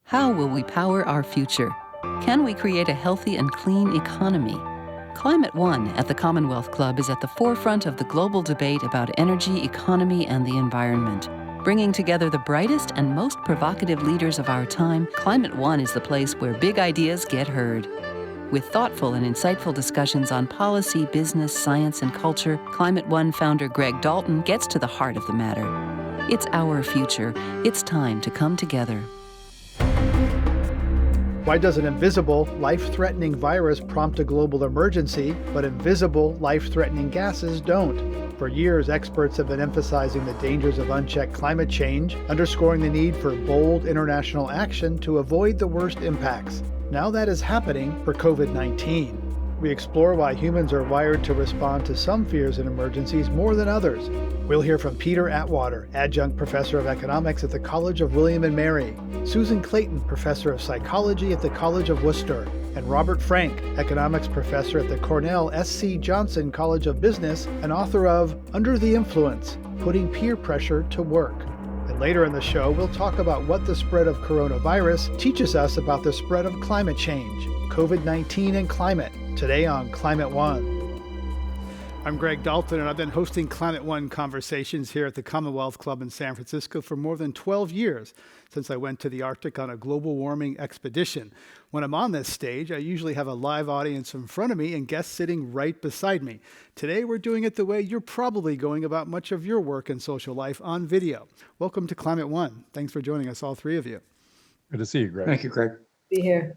How will we power our future? Can we create a healthy and clean economy? Climate One at the Commonwealth Club is at the forefront of the global debate about energy, economy, and the environment. Bringing together the brightest and most provocative leaders of our time, Climate One is the place where big ideas get heard. With thoughtful and insightful discussions on policy, business, science, and culture, Climate One founder Greg Dalton gets to the heart of the matter. It's our future. It's time to come together. Why does an invisible, life-threatening virus prompt a global emergency, but invisible, life-threatening gases don't? For years, experts have been emphasizing the dangers of unchecked climate change, underscoring the need for bold international action to avoid the worst impacts. Now that is happening for COVID-19. We explore why humans are wired to respond to some fears and emergencies more than others. We'll hear from Peter Atwater, adjunct professor of economics at the College of William and Mary, Susan Clayton, professor of psychology at the College of Wooster, and Robert Frank, economics professor at the Cornell S.C. Johnson College of Business and author of Under the Influence, Putting Peer Pressure to Work. And later in the show, we'll talk about what the spread of coronavirus teaches us about the spread of climate change, COVID-19 and climate, today on Climate One. I'm Greg Dalton, and I've been hosting Climate One conversations here at the Commonwealth Club in San Francisco for more than 12 years, since I went to the Arctic on a global warming expedition. When I'm on this stage, I usually have a live audience in front of me and guests sitting right beside me. Today, we're doing it the way you're probably going about much of your work and social life, on video. Welcome to Climate One. Thanks for joining us, all three of you. Good to see you, Greg. Thank you, Greg. Be here.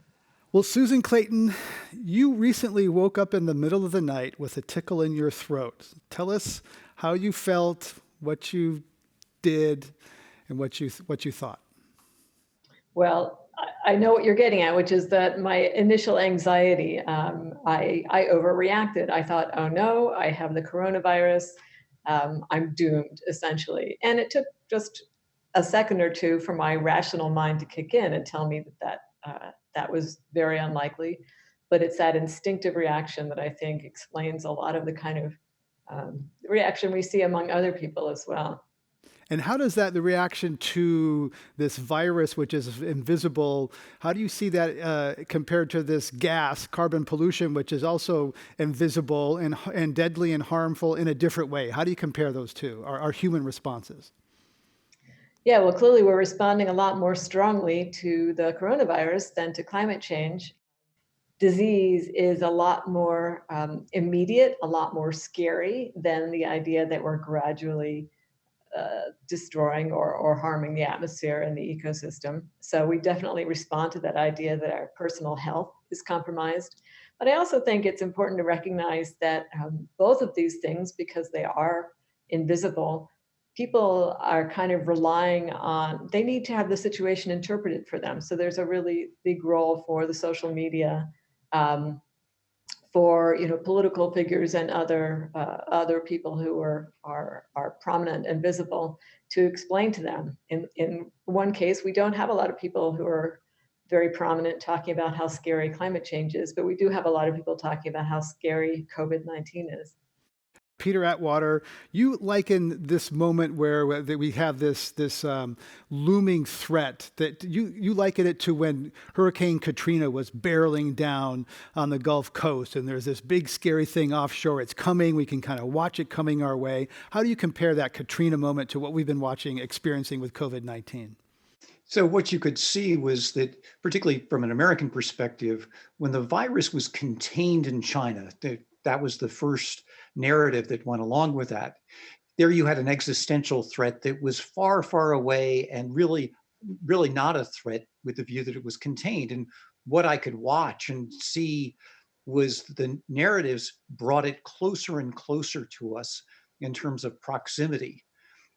Well, Susan Clayton, you recently woke up in the middle of the night with a tickle in your throat. Tell us how you felt, what you did, and what you thought. Well, I know what you're getting at, which is that my initial anxiety, I overreacted. I thought, oh no, I have the coronavirus. I'm doomed, essentially. And it took just a second or two for my rational mind to kick in and tell me that was very unlikely. But it's that instinctive reaction that I think explains a lot of the kind of reaction we see among other people as well. And how does the reaction to this virus, which is invisible, how do you see that compared to this gas, carbon pollution, which is also invisible and deadly and harmful in a different way? How do you compare those two, our human responses? Yeah, well, clearly we're responding a lot more strongly to the coronavirus than to climate change. Disease is a lot more immediate, a lot more scary than the idea that we're gradually destroying or harming the atmosphere and the ecosystem. So we definitely respond to that idea that our personal health is compromised. But I also think it's important to recognize that both of these things, because they are invisible, people are kind of relying on, they need to have the situation interpreted for them. So there's a really big role for the social media, for political figures and other people who are prominent and visible to explain to them. In one case, we don't have a lot of people who are very prominent talking about how scary climate change is, but we do have a lot of people talking about how scary COVID-19 is. Peter Atwater, you liken this moment where we have this looming threat, that you liken it to when Hurricane Katrina was barreling down on the Gulf Coast, and there's this big scary thing offshore. It's coming. We can kind of watch it coming our way. How do you compare that Katrina moment to what we've been experiencing with COVID-19? So what you could see was that, particularly from an American perspective, when the virus was contained in China, that was the first narrative that went along with that. There you had an existential threat that was far, far away and really, really not a threat with the view that it was contained. And what I could watch and see was the narratives brought it closer and closer to us in terms of proximity.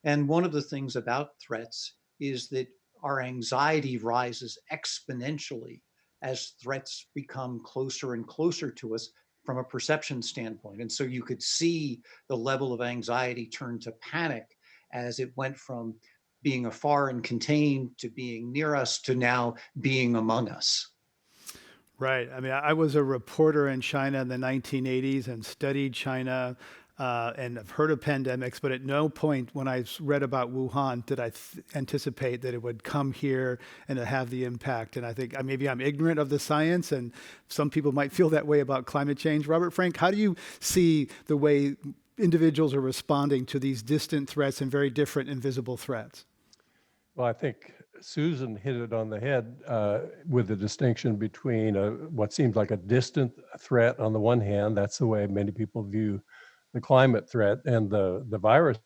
And one of the things about threats is that our anxiety rises exponentially as threats become closer and closer to us from a perception standpoint. And so you could see the level of anxiety turn to panic as it went from being afar and contained to being near us to now being among us. Right. I mean, I was a reporter in China in the 1980s and studied China and I've heard of pandemics, but at no point when I read about Wuhan did I anticipate that it would come here and to have the impact. And I think maybe I'm ignorant of the science, and some people might feel that way about climate change. Robert Frank, how do you see the way individuals are responding to these distant threats and very different invisible threats? Well, I think Susan hit it on the head with the distinction between what seems like a distant threat on the one hand. That's the way many people view the climate threat, and the virus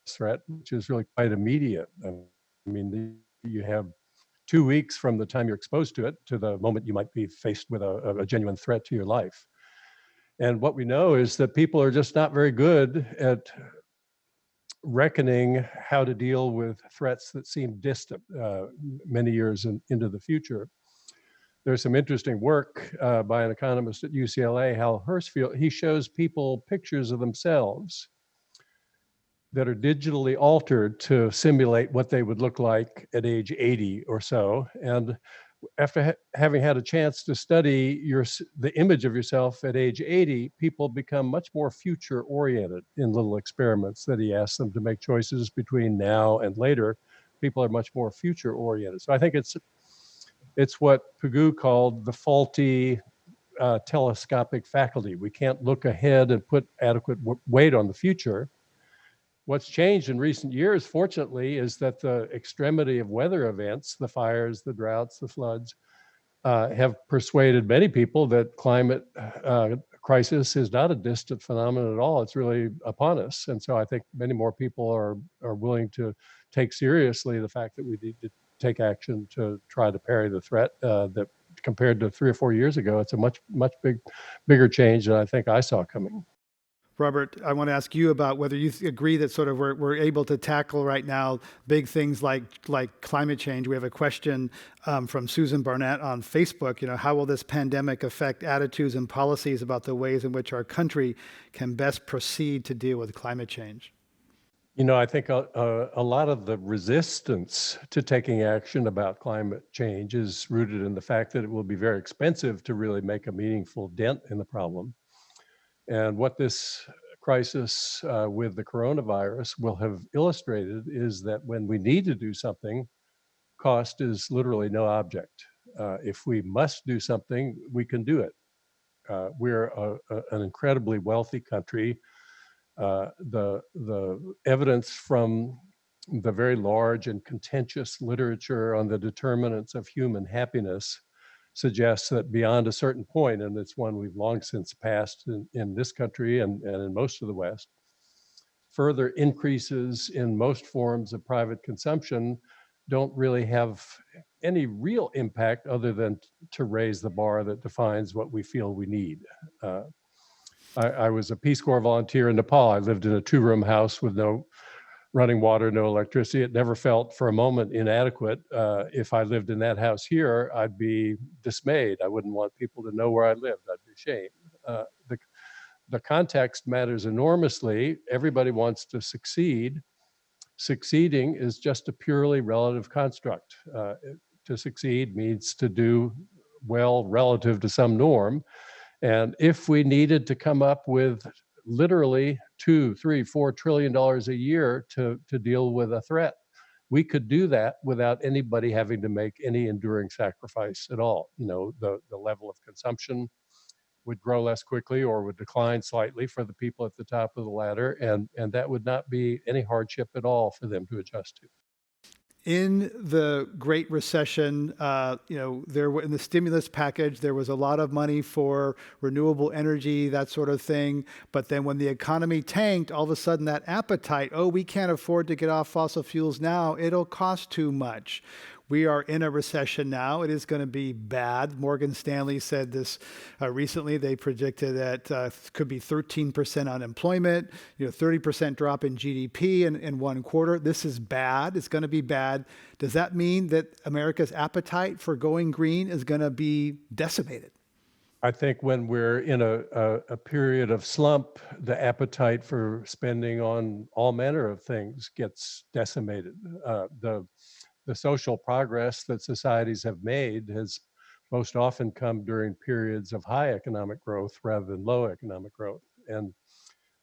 threat, which is really quite immediate. I mean, you have 2 weeks from the time you're exposed to it to the moment you might be faced with a genuine threat to your life. And what we know is that people are just not very good at reckoning how to deal with threats that seem distant many years into the future. There's some interesting work by an economist at UCLA, Hal Hershfield. He shows people pictures of themselves that are digitally altered to simulate what they would look like at age 80 or so. And after having had a chance to study the image of yourself at age 80, people become much more future oriented in little experiments that he asks them to make choices between now and later. People are much more future oriented. So I think it's what Pigou called the faulty telescopic faculty. We can't look ahead and put adequate weight on the future. What's changed in recent years, fortunately, is that the extremity of weather events, the fires, the droughts, the floods, have persuaded many people that climate crisis is not a distant phenomenon at all. It's really upon us. And so I think many more people are willing to take seriously the fact that we need to take action to try to parry the threat that compared to 3 or 4 years ago, it's a much bigger change than I think I saw coming. Robert, I want to ask you about whether you agree that sort of we're able to tackle right now big things like climate change. We have a question from Susan Barnett on Facebook. How will this pandemic affect attitudes and policies about the ways in which our country can best proceed to deal with climate change? I think a lot of the resistance to taking action about climate change is rooted in the fact that it will be very expensive to really make a meaningful dent in the problem. And what this crisis with the coronavirus will have illustrated is that when we need to do something, cost is literally no object. If we must do something, we can do it. We're an incredibly wealthy country. The evidence from the very large and contentious literature on the determinants of human happiness suggests that beyond a certain point, and it's one we've long since passed in this country and in most of the West, further increases in most forms of private consumption don't really have any real impact other than to raise the bar that defines what we feel we need. I was a Peace Corps volunteer in Nepal. I lived in a 2-room house with no running water, no electricity. It never felt for a moment inadequate. If I lived in that house here, I'd be dismayed. I wouldn't want people to know where I lived. I'd be ashamed. The context matters enormously. Everybody wants to succeed. Succeeding is just a purely relative construct. To succeed means to do well relative to some norm. And if we needed to come up with literally $2, $3, $4 trillion a year to deal with a threat, we could do that without anybody having to make any enduring sacrifice at all. The level of consumption would grow less quickly or would decline slightly for the people at the top of the ladder, and that would not be any hardship at all for them to adjust to. In the Great Recession, in the stimulus package, there was a lot of money for renewable energy, that sort of thing. But then when the economy tanked, all of a sudden that appetite, we can't afford to get off fossil fuels now. It'll cost too much. We are in a recession now. It is going to be bad. Morgan Stanley said this recently. They predicted that could be 13% unemployment, 30% drop in GDP in 1 quarter. This is bad. It's going to be bad. Does that mean that America's appetite for going green is going to be decimated? I think when we're in a period of slump, the appetite for spending on all manner of things gets decimated. The social progress that societies have made has most often come during periods of high economic growth rather than low economic growth. And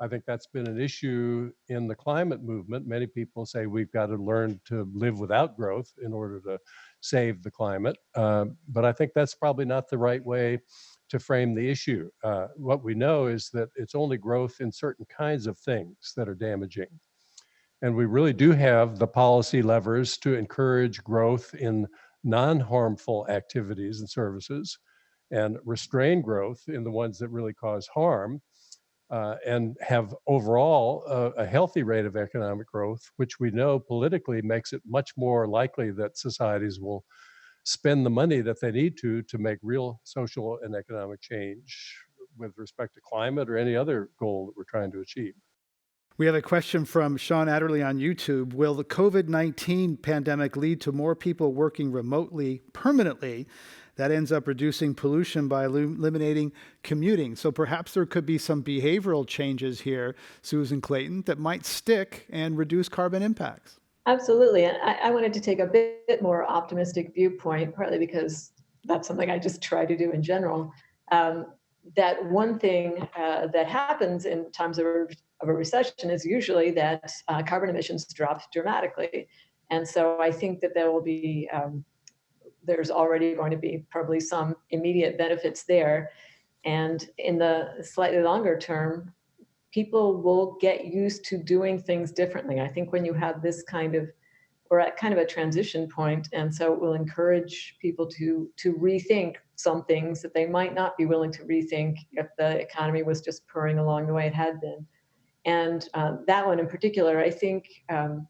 I think that's been an issue in the climate movement. Many people say we've got to learn to live without growth in order to save the climate. But I think that's probably not the right way to frame the issue. What we know is that it's only growth in certain kinds of things that are damaging. And we really do have the policy levers to encourage growth in non-harmful activities and services and restrain growth in the ones that really cause harm, and have overall a healthy rate of economic growth, which we know politically makes it much more likely that societies will spend the money that they need to make real social and economic change with respect to climate or any other goal that we're trying to achieve. We have a question from Sean Adderley on YouTube. Will the COVID-19 pandemic lead to more people working remotely permanently? That ends up reducing pollution by eliminating commuting. So perhaps there could be some behavioral changes here, Susan Clayton, that might stick and reduce carbon impacts. Absolutely. And I wanted to take a bit more optimistic viewpoint, partly because that's something I just try to do in general. That one thing that happens in times of a recession is usually that carbon emissions drop dramatically. And so I think that there will be, there's already going to be probably some immediate benefits there. And in the slightly longer term, people will get used to doing things differently. I think when you have this kind of, we're at kind of a transition point, and so it will encourage people to rethink some things that they might not be willing to rethink if the economy was just purring along the way it had been. And that one in particular, I think, I'm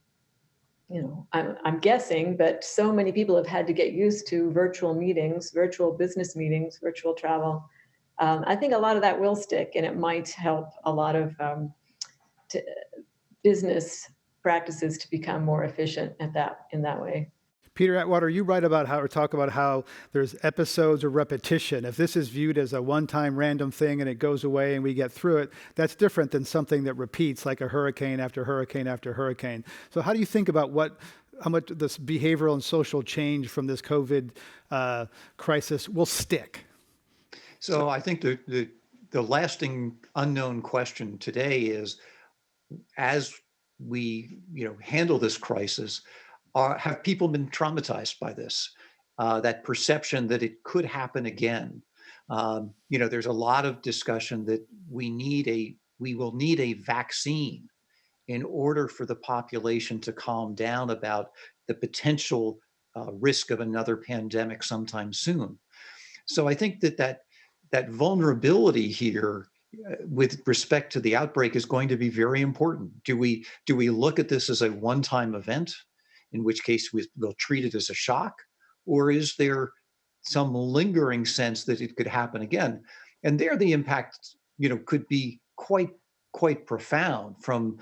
guessing, but so many people have had to get used to virtual meetings, virtual business meetings, virtual travel. I think a lot of that will stick, and it might help a lot of business practices to become more efficient in that way. Peter Atwater, you write about how, or talk about how there's episodes of repetition. If this is viewed as a one-time random thing and it goes away and we get through it, that's different than something that repeats, like a hurricane after hurricane after hurricane. So how do you think about how much this behavioral and social change from this COVID crisis will stick? So I think the lasting unknown question today is, as we handle this crisis, have people been traumatized by this? That perception that it could happen again. There's a lot of discussion that we will need a vaccine in order for the population to calm down about the potential risk of another pandemic sometime soon. So I think that vulnerability here with respect to the outbreak is going to be very important. Do we look at this as a one-time event, in which case we'll treat it as a shock, or is there some lingering sense that it could happen again? And there the impact could be quite profound, from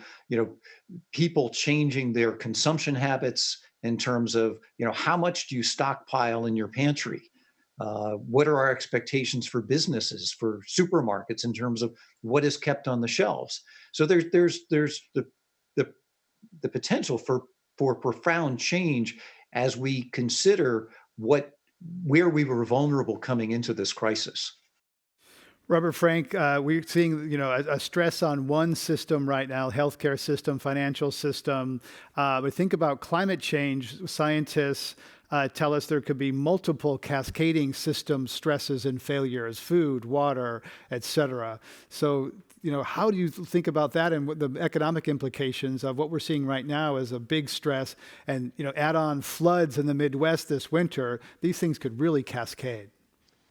people changing their consumption habits in terms of how much do you stockpile in your pantry? What are our expectations for businesses, for supermarkets, in terms of what is kept on the shelves? So there's the potential for profound change as we consider where we were vulnerable coming into this crisis. Robert Frank, we're seeing a stress on one system right now, healthcare system, financial system. But think about climate change. Scientists tell us there could be multiple cascading system stresses and failures: food, water, et cetera. So how do you think about that, and what the economic implications of what we're seeing right now as a big stress, and add on floods in the Midwest this winter? These things could really cascade.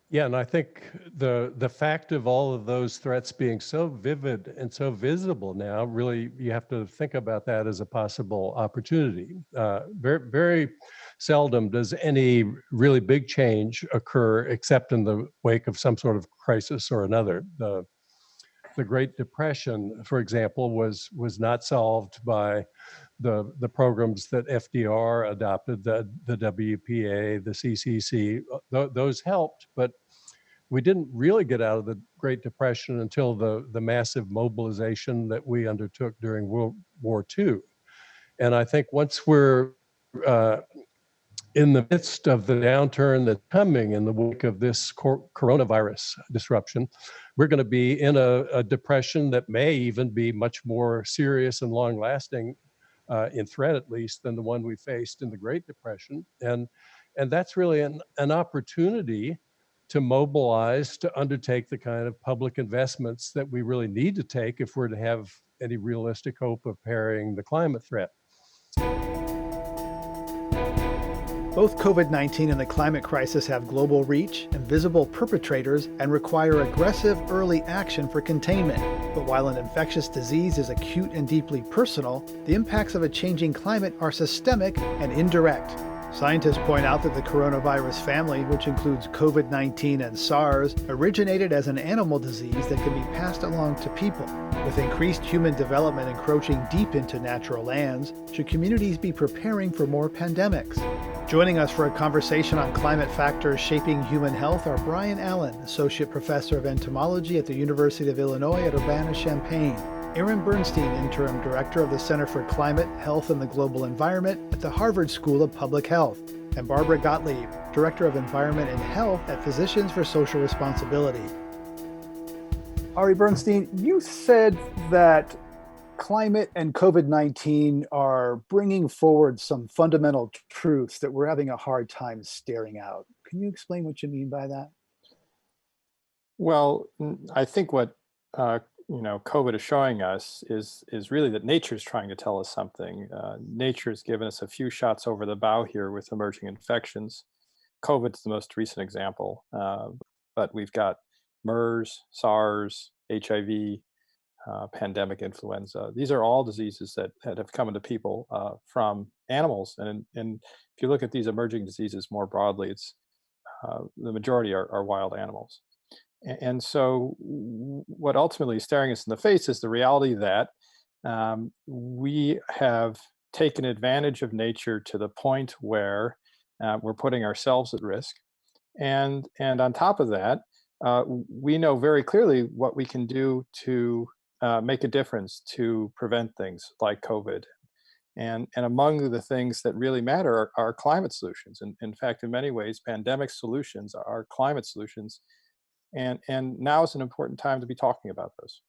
Yeah, and I think the fact of all of those threats being so vivid and so visible now, really, you have to think about that as a possible opportunity. Very, very seldom does any really big change occur except in the wake of some sort of crisis or another. The Great Depression, for example, was not solved by the programs that FDR adopted, the WPA, the CCC. Those helped, but we didn't really get out of the Great Depression until the massive mobilization that we undertook during World War II. And I think once we're in the midst of the downturn that's coming in the wake of this coronavirus disruption, we're going to be in a depression that may even be much more serious and long-lasting in threat, at least, than the one we faced in the Great Depression. And that's really an opportunity to mobilize, to undertake the kind of public investments that we really need to take if we're to have any realistic hope of parrying the climate threat. Both COVID-19 and the climate crisis have global reach and visible perpetrators and require aggressive early action for containment. But while an infectious disease is acute and deeply personal, the impacts of a changing climate are systemic and indirect. Scientists point out that the coronavirus family, which includes COVID-19 and SARS, originated as an animal disease that can be passed along to people. With increased human development encroaching deep into natural lands, should communities be preparing for more pandemics? Joining us for a conversation on climate factors shaping human health are Brian Allen, Associate Professor of Entomology at the University of Illinois at Urbana-Champaign, Aaron Bernstein, Interim Director of the Center for Climate, Health, and the Global Environment at the Harvard School of Public Health, and Barbara Gottlieb, Director of Environment and Health at Physicians for Social Responsibility. Ari Bernstein, you said that climate and COVID-19 are bringing forward some fundamental truths that we're having a hard time staring out. Can you explain what you mean by that? Well, I think what COVID is showing us is really that nature is trying to tell us something. Nature has given us a few shots over the bow here with emerging infections. COVID is the most recent example, but we've got MERS, SARS, HIV, pandemic influenza. These are all diseases that have come into people from animals. And if you look at these emerging diseases more broadly, it's the majority are wild animals. And so what ultimately is staring us in the face is the reality that we have taken advantage of nature to the point where we're putting ourselves at risk. And on top of that, we know very clearly what we can do to make a difference to prevent things like COVID. And among the things that really matter are climate solutions. And in fact, in many ways, pandemic solutions are climate solutions. And now is an important time to be talking about this.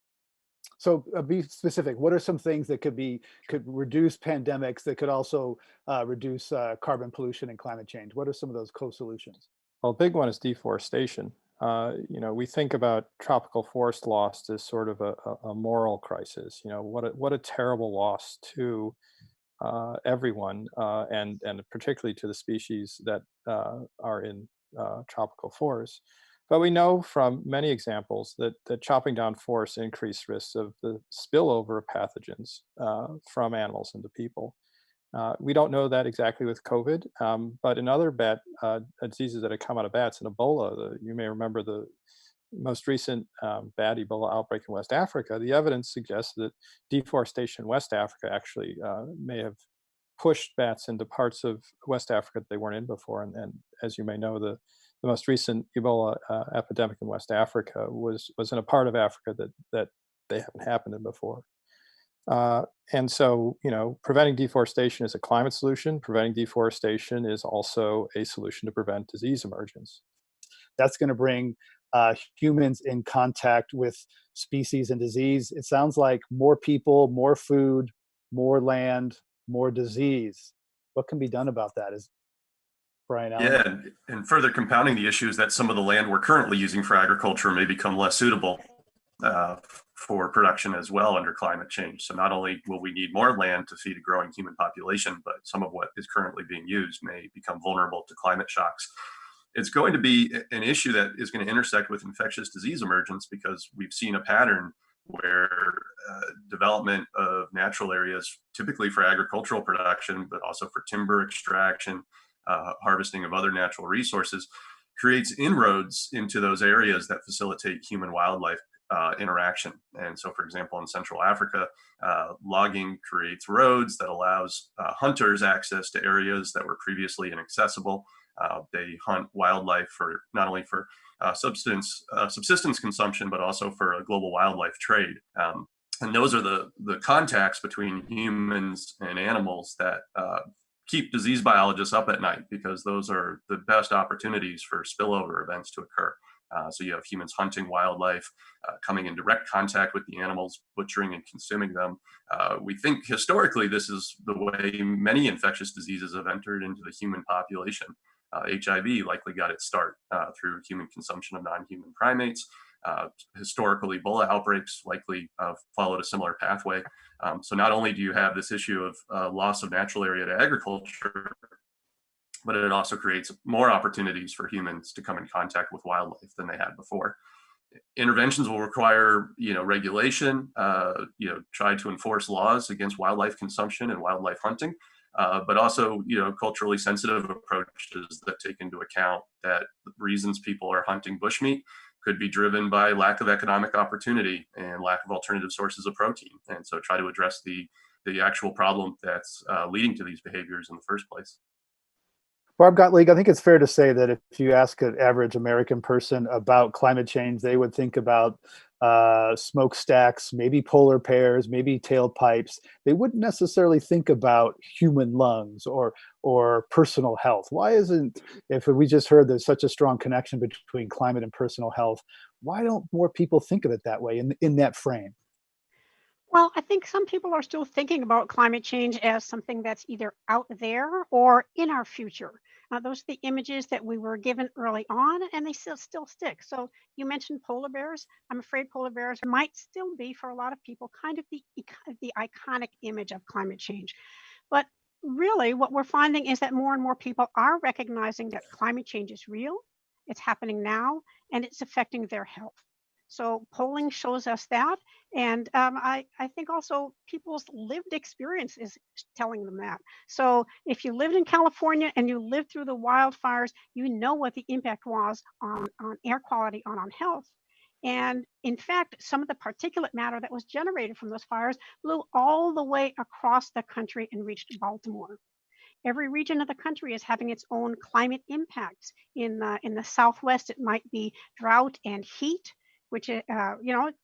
So be specific. What are some things that could reduce pandemics that could also reduce carbon pollution and climate change? What are some of those co-solutions? Well, a big one is deforestation. We think about tropical forest loss as sort of a moral crisis. What a terrible loss to everyone, and particularly to the species that are in tropical forests. But we know from many examples that chopping down forests increase risks of the spillover of pathogens from animals into people. We don't know that exactly with COVID, but in other bat diseases that have come out of bats, in Ebola, you may remember the most recent bad Ebola outbreak in West Africa. The evidence suggests that deforestation in West Africa actually may have pushed bats into parts of West Africa that they weren't in before. And as you may know, the most recent Ebola epidemic in West Africa was in a part of Africa that they haven't happened in before. And so, preventing deforestation is a climate solution. Preventing deforestation is also a solution to prevent disease emergence. That's going to bring humans in contact with species and disease. It sounds like more people, more food, more land, more disease. What can be done about that? Is Brian Allen? Yeah, and further compounding the issue is that some of the land we're currently using for agriculture may become less suitable for production as well under climate change. So not only will we need more land to feed a growing human population, but some of what is currently being used may become vulnerable to climate shocks. It's going to be an issue that is going to intersect with infectious disease emergence, because we've seen a pattern where development of natural areas, typically for agricultural production, but also for timber extraction, harvesting of other natural resources, creates inroads into those areas that facilitate human-wildlife interaction. And so, for example, in Central Africa, logging creates roads that allows hunters access to areas that were previously inaccessible. They hunt wildlife for not only for subsistence consumption, but also for a global wildlife trade. And those are the contacts between humans and animals that keep disease biologists up at night, because those are the best opportunities for spillover events to occur. So you have humans hunting wildlife, coming in direct contact with the animals, butchering and consuming them. We think historically this is the way many infectious diseases have entered into the human population. HIV likely got its start through human consumption of non-human primates. Historical Ebola outbreaks likely followed a similar pathway. So not only do you have this issue of loss of natural area to agriculture, but it also creates more opportunities for humans to come in contact with wildlife than they had before. Interventions will require, regulation, try to enforce laws against wildlife consumption and wildlife hunting, but also, culturally sensitive approaches that take into account that the reasons people are hunting bushmeat could be driven by lack of economic opportunity and lack of alternative sources of protein. And so try to address the actual problem that's leading to these behaviors in the first place. Barb Gottlieb, I think it's fair to say that if you ask an average American person about climate change, they would think about smokestacks, maybe polar bears, maybe tailpipes. They wouldn't necessarily think about human lungs or personal health. Why isn't, if we just heard there's such a strong connection between climate and personal health, why don't more people think of it that way in that frame? Well, I think some people are still thinking about climate change as something that's either out there or in our future. Those are the images that we were given early on, and they still stick. So you mentioned polar bears. I'm afraid polar bears might still be, for a lot of people, kind of the iconic image of climate change. But really, what we're finding is that more and more people are recognizing that climate change is real, it's happening now, and it's affecting their health. So polling shows us that. And I think also people's lived experience is telling them that. So if you lived in California and you lived through the wildfires, you know what the impact was on air quality, on health. And in fact, some of the particulate matter that was generated from those fires blew all the way across the country and reached Baltimore. Every region of the country is having its own climate impacts. In the Southwest, it might be drought and heat, which, the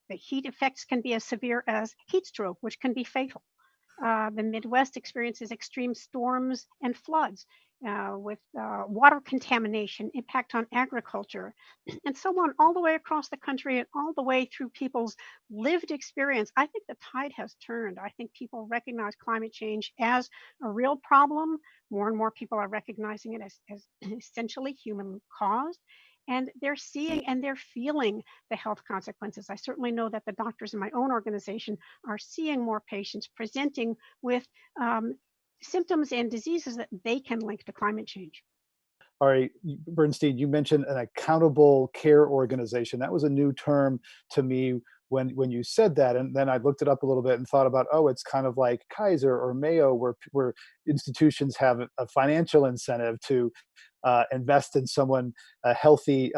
heat effects can be as severe as heat stroke, which can be fatal. The Midwest experiences extreme storms and floods with water contamination, impact on agriculture, and so on, all the way across the country and all the way through people's lived experience. I think the tide has turned. I think people recognize climate change as a real problem. More and more people are recognizing it as essentially human caused. And they're seeing and they're feeling the health consequences. I certainly know that the doctors in my own organization are seeing more patients presenting with symptoms and diseases that they can link to climate change. All right, Bernstein, you mentioned an accountable care organization. That was a new term to me when you said that, and then I looked it up a little bit and thought about, it's kind of like Kaiser or Mayo, where institutions have a financial incentive to invest in someone healthy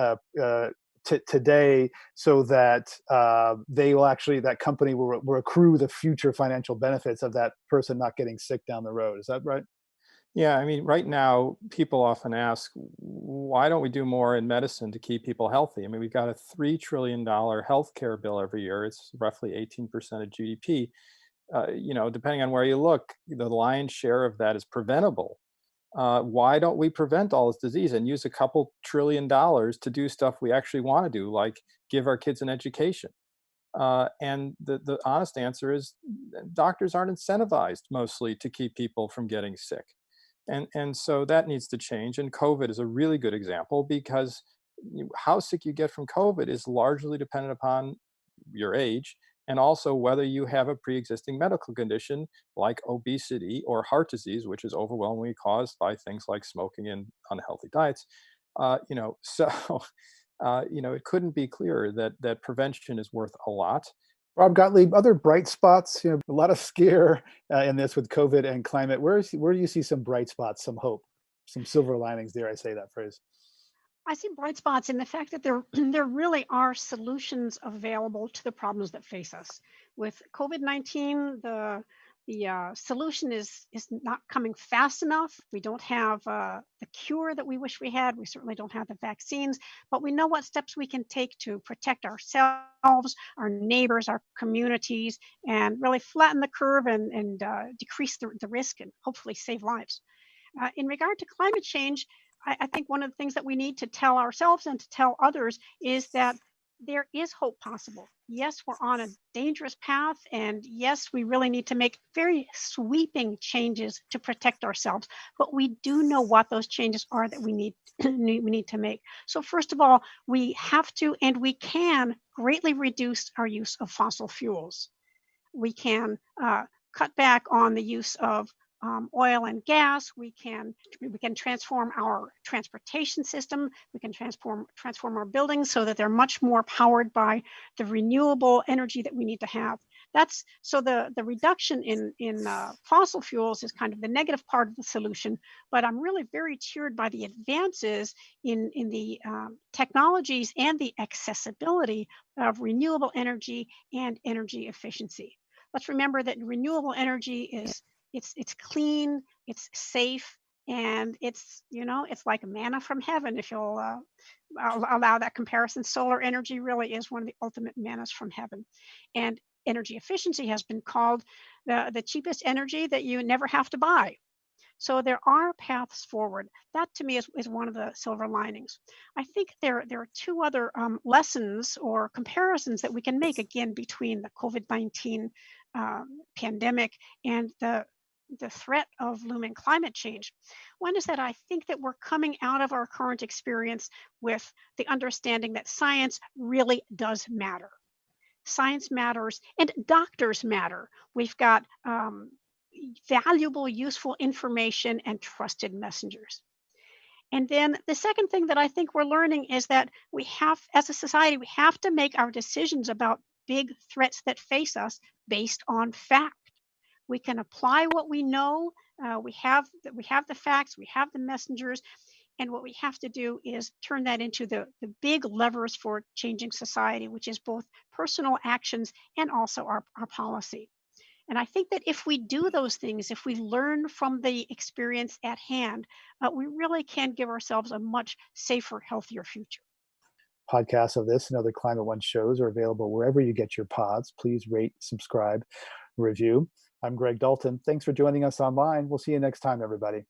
today, so that that company will accrue the future financial benefits of that person not getting sick down the road. Is that right? Yeah, I mean, right now, people often ask, why don't we do more in medicine to keep people healthy? I mean, we've got a $3 trillion healthcare bill every year. It's roughly 18% of GDP. Depending on where you look, the lion's share of that is preventable. Why don't we prevent all this disease and use a couple $1 trillion to do stuff we actually want to do, like give our kids an education? And the honest answer is doctors aren't incentivized mostly to keep people from getting sick. And so that needs to change. And COVID is a really good example, because how sick you get from COVID is largely dependent upon your age, and also whether you have a pre-existing medical condition like obesity or heart disease, which is overwhelmingly caused by things like smoking and unhealthy diets. It couldn't be clearer that prevention is worth a lot. Rob Gottlieb, other bright spots, a lot of scare in this with COVID and climate. Where do you see some bright spots, some hope, some silver linings, dare I say that phrase? I see bright spots in the fact that there really are solutions available to the problems that face us. With COVID-19, the solution is not coming fast enough. We don't have the cure that we wish we had. We certainly don't have the vaccines, but we know what steps we can take to protect ourselves, our neighbors, our communities, and really flatten the curve and decrease the risk and hopefully save lives. In regard to climate change, I think one of the things that we need to tell ourselves and to tell others is that there is hope possible. Yes, we're on a dangerous path, and yes, we really need to make very sweeping changes to protect ourselves. But we do know what those changes are that we need we need to make. So first of all, we have to and we can greatly reduce our use of fossil fuels. We can cut back on the use of oil and gas. We can transform our transportation system. We can transform our buildings so that they're much more powered by the renewable energy that we need to have. That's so the reduction in fossil fuels is kind of the negative part of the solution. But I'm really very cheered by the advances in the technologies and the accessibility of renewable energy and energy efficiency. Let's remember that renewable energy is it's clean, it's safe, and it's it's like manna from heaven. If you'll allow that comparison, solar energy really is one of the ultimate mannas from heaven. And energy efficiency has been called the cheapest energy that you never have to buy. So there are paths forward. That to me is one of the silver linings. I think there are two other lessons or comparisons that we can make again between the COVID-19 pandemic and the threat of looming climate change. One is that I think that we're coming out of our current experience with the understanding that science really does matter. Science matters and doctors matter. We've got valuable, useful information and trusted messengers. And then the second thing that I think we're learning is that we have, as a society, we have to make our decisions about big threats that face us based on fact. We can apply what we know. We have the facts, we have the messengers, and what we have to do is turn that into the big levers for changing society, which is both personal actions and also our policy. And I think that if we do those things, if we learn from the experience at hand, we really can give ourselves a much safer, healthier future. Podcasts of this and other Climate One shows are available wherever you get your pods. Please rate, subscribe, review. I'm Greg Dalton. Thanks for joining us online. We'll see you next time, everybody.